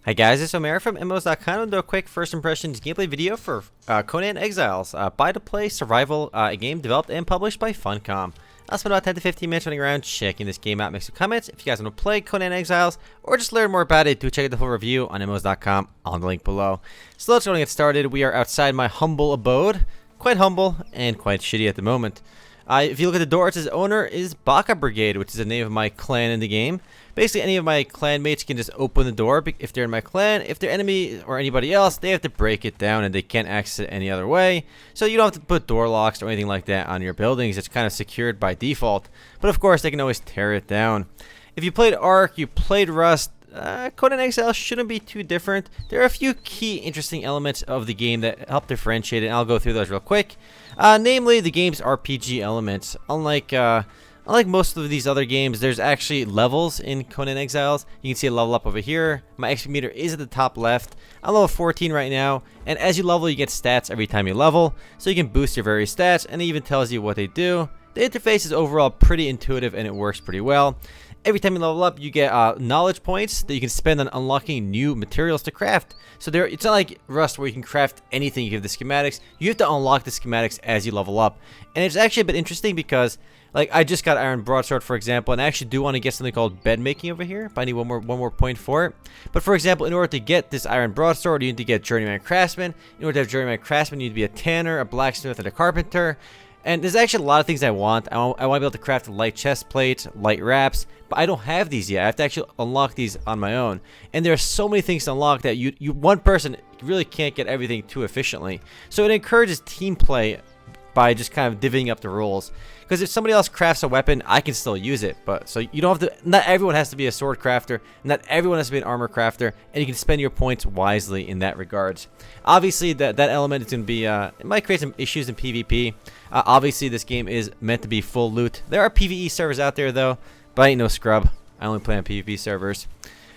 Hi guys, it's Omer from MMOs.com. I'm going to do a quick first impressions gameplay video for Conan Exiles, buy-to-play survival game developed and published by Funcom. I'll spend about 10 to 15 minutes running around checking this game out. Make some comments if you guys want to play Conan Exiles or just learn more about it. Do check out the full review on MMOs.com on the link below. So let's go and get started. We are outside my humble abode, quite humble and quite shitty at the moment. If you look at the door, it says owner is Baka Brigade, which is the name of my clan in the game. Basically, any of my clan mates can just open the door if they're in my clan. If they're enemy or anybody else, they have to break it down and they can't access it any other way. So you don't have to put door locks or anything like that on your buildings. It's kind of secured by default. But of course, they can always tear it down. If you played Ark, you played Rust, Conan Exiles shouldn't be too different. There are a few key interesting elements of the game that help differentiate it, and I'll go through those real quick. Namely, the game's RPG elements. Unlike most of these other games, there's actually levels in Conan Exiles. You can see a level up over here. My XP meter is at the top left. I'm level 14 right now, and as you level, you get stats every time you level, so you can boost your various stats, and it even tells you what they do. The interface is overall pretty intuitive, and it works pretty well. Every time you level up, you get knowledge points that you can spend on unlocking new materials to craft. So it's not like Rust where you can craft anything. You have the schematics. You have to unlock the schematics as you level up. And it's actually a bit interesting because, like, I just got Iron Broadsword, for example, and I actually do want to get something called bed making over here, but I need one more point for it. But for example, in order to get this Iron Broadsword, you need to get Journeyman Craftsman. In order to have Journeyman Craftsman, you need to be a tanner, a blacksmith, and a carpenter. And there's actually a lot of things I want. I want to be able to craft light chest plates, light wraps, but I don't have these yet. I have to actually unlock these on my own. And there are so many things to unlock that one person really can't get everything too efficiently. So it encourages team play by just kind of divvying up the roles. Because if somebody else crafts a weapon, I can still use it. But so you don't have to. Not everyone has to be a sword crafter. Not everyone has to be an armor crafter. And you can spend your points wisely in that regards. Obviously, that element is going to be. It might create some issues in PvP. Obviously, this game is meant to be full loot. There are PvE servers out there though, but I ain't no scrub. I only play on PvP servers.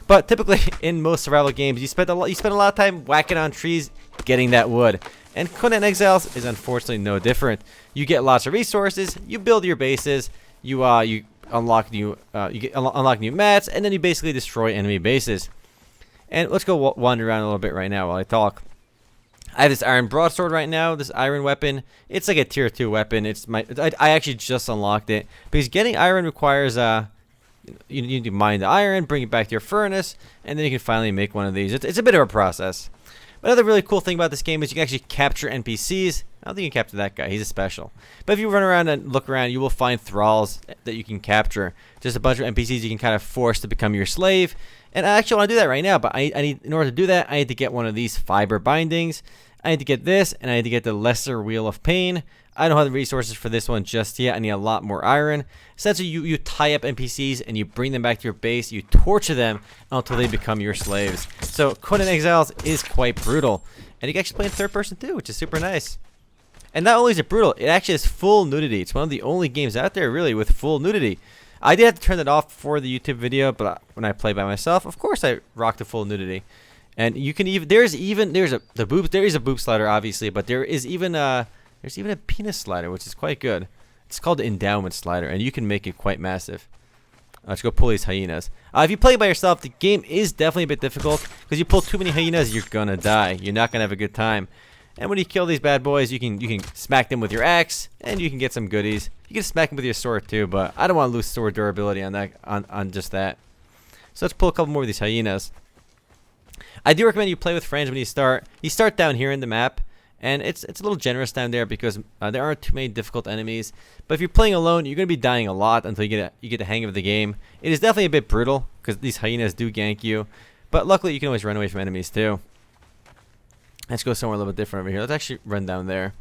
But typically, in most survival games, you spend a lot of time whacking on trees, getting that wood. And Conan Exiles is unfortunately no different. You get lots of resources, you build your bases, you unlock new mats, and then you basically destroy enemy bases. And let's go wander around a little bit right now while I talk. I have this Iron Broadsword right now, this iron weapon. It's like a tier 2 weapon. I actually just unlocked it because getting iron requires you need to mine the iron, bring it back to your furnace, and then you can finally make one of these. It's a bit of a process. But another really cool thing about this game is you can actually capture NPCs. I don't think you can capture that guy. He's a special. But if you run around and look around, you will find thralls that you can capture. Just a bunch of NPCs you can kind of force to become your slave. And I actually want to do that right now, but I need, in order to do that, I need to get one of these fiber bindings. I need to get this, and I need to get the lesser wheel of pain. I don't have the resources for this one just yet. I need a lot more iron. Essentially, you tie up NPCs and you bring them back to your base. You torture them until they become your slaves. So Conan Exiles is quite brutal. And you can actually play in third person too, which is super nice. And not only is it brutal, it actually has full nudity. It's one of the only games out there really with full nudity. I did have to turn that off for the YouTube video, but when I play by myself, of course I rock the full nudity. And you can even there is a boob slider obviously, but there's even a penis slider, which is quite good. It's called the endowment slider, and you can make it quite massive. Let's go pull these hyenas. If you play by yourself, the game is definitely a bit difficult because you pull too many hyenas, you're gonna die. You're not gonna have a good time. And when you kill these bad boys, you can smack them with your axe, and you can get some goodies. You can smack them with your sword too, but I don't want to lose sword durability on just that. So let's pull a couple more of these hyenas. I do recommend you play with friends when you start. You start down here in the map. And it's a little generous down there because there aren't too many difficult enemies. But if you're playing alone, you're going to be dying a lot until you get the hang of the game. It is definitely a bit brutal because these hyenas do gank you. But luckily, you can always run away from enemies too. Let's go somewhere a little bit different over here. Let's actually run down there.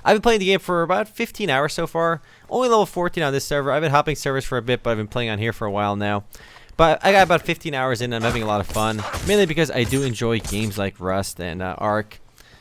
I've been playing the game for about 15 hours so far. Only level 14 on this server. I've been hopping servers for a bit, but I've been playing on here for a while now. But I got about 15 hours in and I'm having a lot of fun. Mainly because I do enjoy games like Rust and Ark.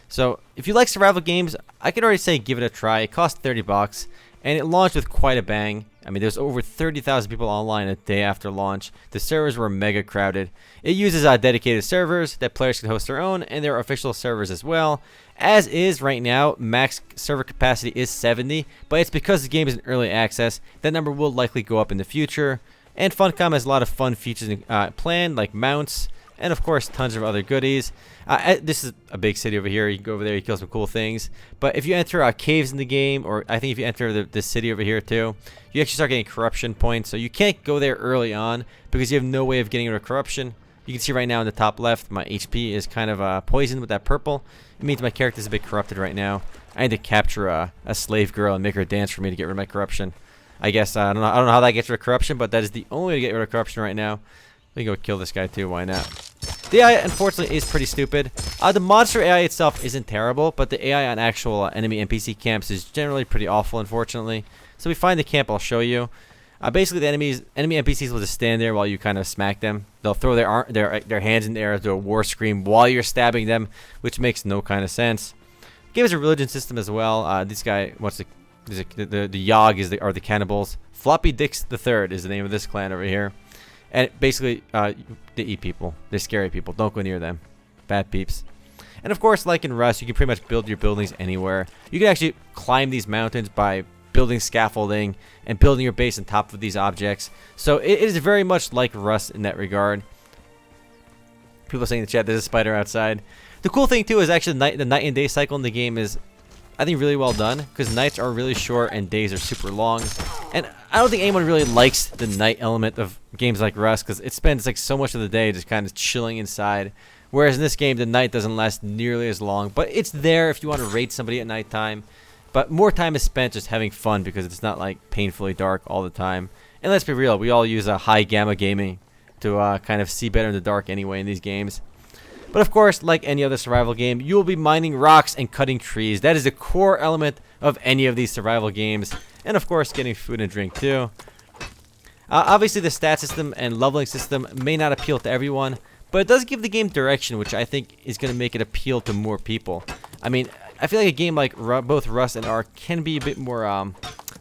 So, if you like survival games, I can already say give it a try. It cost $30, and it launched with quite a bang. I mean, there's over 30,000 people online a day after launch. The servers were mega crowded. It uses dedicated servers that players can host their own, and there are official servers as well. As is right now, max server capacity is 70, but it's because the game is in early access. That number will likely go up in the future. And Funcom has a lot of fun features planned, like mounts, and of course tons of other goodies. This is a big city over here. You can go over there, you kill some cool things. But if you enter caves in the game, or I think if you enter this city over here too, you actually start getting corruption points. So you can't go there early on because you have no way of getting rid of corruption. You can see right now in the top left, my HP is kind of poisoned with that purple. It means my character is a bit corrupted right now. I need to capture a slave girl and make her dance for me to get rid of my corruption. I guess I don't know how that gets rid of corruption, but that is the only way to get rid of corruption right now. We can go kill this guy too. Why not? The AI, unfortunately, is pretty stupid. The monster AI itself isn't terrible, but the AI on actual enemy NPC camps is generally pretty awful, unfortunately. So we find the camp. I'll show you. Basically, the enemy NPCs will just stand there while you kind of smack them. They'll throw their hands in the air, do a war scream while you're stabbing them, which makes no kind of sense. Game has a religion system as well. This guy wants to. The Yogg are the cannibals. Floppy Dicks the Third is the name of this clan over here. And basically, they eat people. They're scary people. Don't go near them. Bad peeps. And of course, like in Rust, you can pretty much build your buildings anywhere. You can actually climb these mountains by building scaffolding and building your base on top of these objects. So it is very much like Rust in that regard. People saying in the chat, there's a spider outside. The cool thing too is actually the night and day cycle in the game is, I think, really well done, because nights are really short and days are super long. And I don't think anyone really likes the night element of games like Rust, because it spends like so much of the day just kind of chilling inside. Whereas in this game, the night doesn't last nearly as long, but it's there if you want to raid somebody at nighttime. But more time is spent just having fun because it's not like painfully dark all the time. And let's be real, we all use a high gamma gaming to kind of see better in the dark anyway in these games. But of course, like any other survival game, you will be mining rocks and cutting trees. That is the core element of any of these survival games. And of course, getting food and drink too. Obviously, the stat system and leveling system may not appeal to everyone, but it does give the game direction, which I think is going to make it appeal to more people. I mean, I feel like a game like both Rust and Ark can be a bit more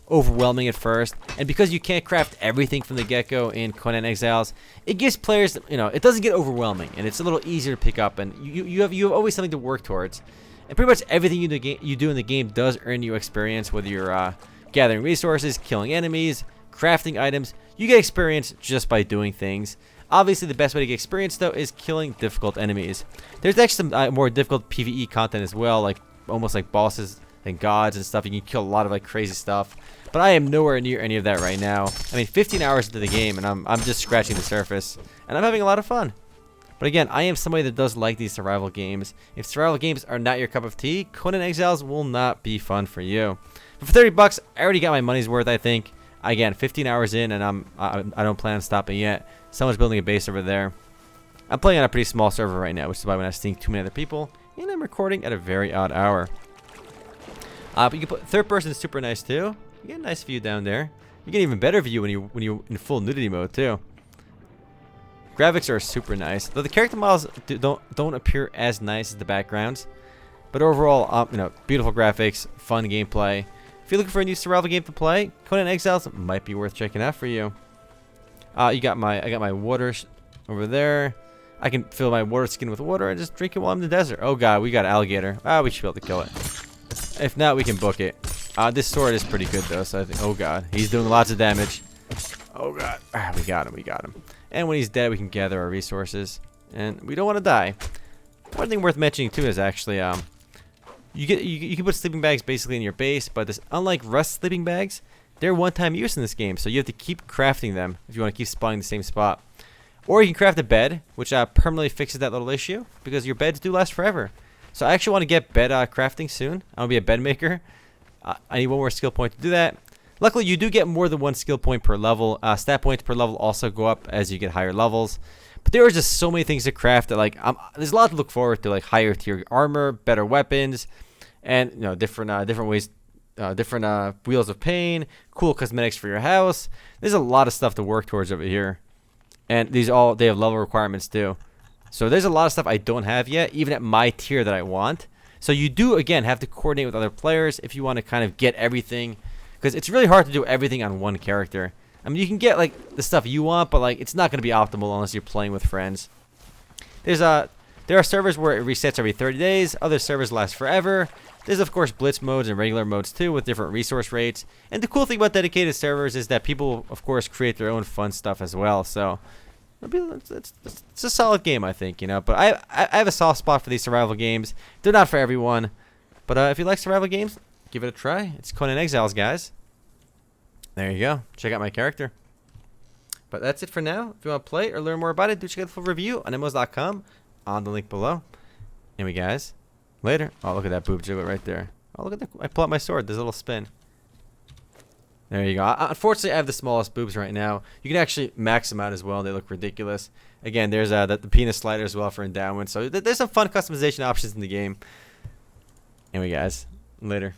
overwhelming at first, and because you can't craft everything from the get-go in Conan Exiles, it gives players, it doesn't get overwhelming, and it's a little easier to pick up, and you have always something to work towards. And pretty much everything you do in the game does earn you experience, whether you're gathering resources, killing enemies, crafting items. You get experience just by doing things. Obviously, the best way to get experience, though, is killing difficult enemies. There's actually some more difficult PvE content as well, like almost like bosses and gods and stuff. You can kill a lot of like crazy stuff. But I am nowhere near any of that right now. I mean, 15 hours into the game, and I'm just scratching the surface. And I'm having a lot of fun. But again, I am somebody that does like these survival games. If survival games are not your cup of tea, Conan Exiles will not be fun for you. But for 30 bucks, I already got my money's worth, I think. Again, 15 hours in, and I don't plan on stopping yet. Someone's building a base over there. I'm playing on a pretty small server right now, which is why we're not seeing too many other people. And I'm recording at a very odd hour. But you can put third person is super nice too. You get a nice view down there. You get an even better view when you're in full nudity mode too. Graphics are super nice, though the character models don't appear as nice as the backgrounds. But overall, beautiful graphics, fun gameplay. If you're looking for a new survival game to play, Conan Exiles might be worth checking out for you. I got my water over there. I can fill my water skin with water and just drink it while I'm in the desert. Oh god, we got an alligator. We should be able to kill it. If not, we can book it. This sword is pretty good though, so I think. Oh god, he's doing lots of damage. Oh god, we got him. And when he's dead, we can gather our resources, and we don't want to die. One thing worth mentioning too is actually you can put sleeping bags basically in your base, but unlike Rust sleeping bags, they're one-time use in this game, so you have to keep crafting them if you want to keep spawning the same spot. Or you can craft a bed, which permanently fixes that little issue, because your beds do last forever. So I actually want to get bed crafting soon. I want to be a bed maker. I need one more skill point to do that. Luckily, you do get more than one skill point per level. Stat points per level also go up as you get higher levels. But there are just so many things to craft that there's a lot to look forward to, like higher tier armor, better weapons, and different ways, different wheels of pain, cool cosmetics for your house. There's a lot of stuff to work towards over here, and they have level requirements too. So there's a lot of stuff I don't have yet, even at my tier that I want. So you do again have to coordinate with other players if you want to kind of get everything, because it's really hard to do everything on one character. I mean, you can get like the stuff you want, but like it's not going to be optimal unless you're playing with friends. There are servers where it resets every 30 days. Other servers last forever. There's of course blitz modes and regular modes too, with different resource rates. And the cool thing about dedicated servers is that people of course create their own fun stuff as well. So It's a solid game, I think, you know. But I have a soft spot for these survival games. They're not for everyone. But if you like survival games, give it a try. It's Conan Exiles, guys. There you go. Check out my character. But that's it for now. If you want to play or learn more about it, do check out the full review on MMOs.com on the link below. Anyway, guys, later. Oh, look at that boob jiggle right there. Oh, look at that. I pull out my sword. There's a little spin. There you go. Unfortunately, I have the smallest boobs right now. You can actually max them out as well. They look ridiculous. Again, there's the penis slider as well for endowment. So there's some fun customization options in the game. Anyway, guys, later.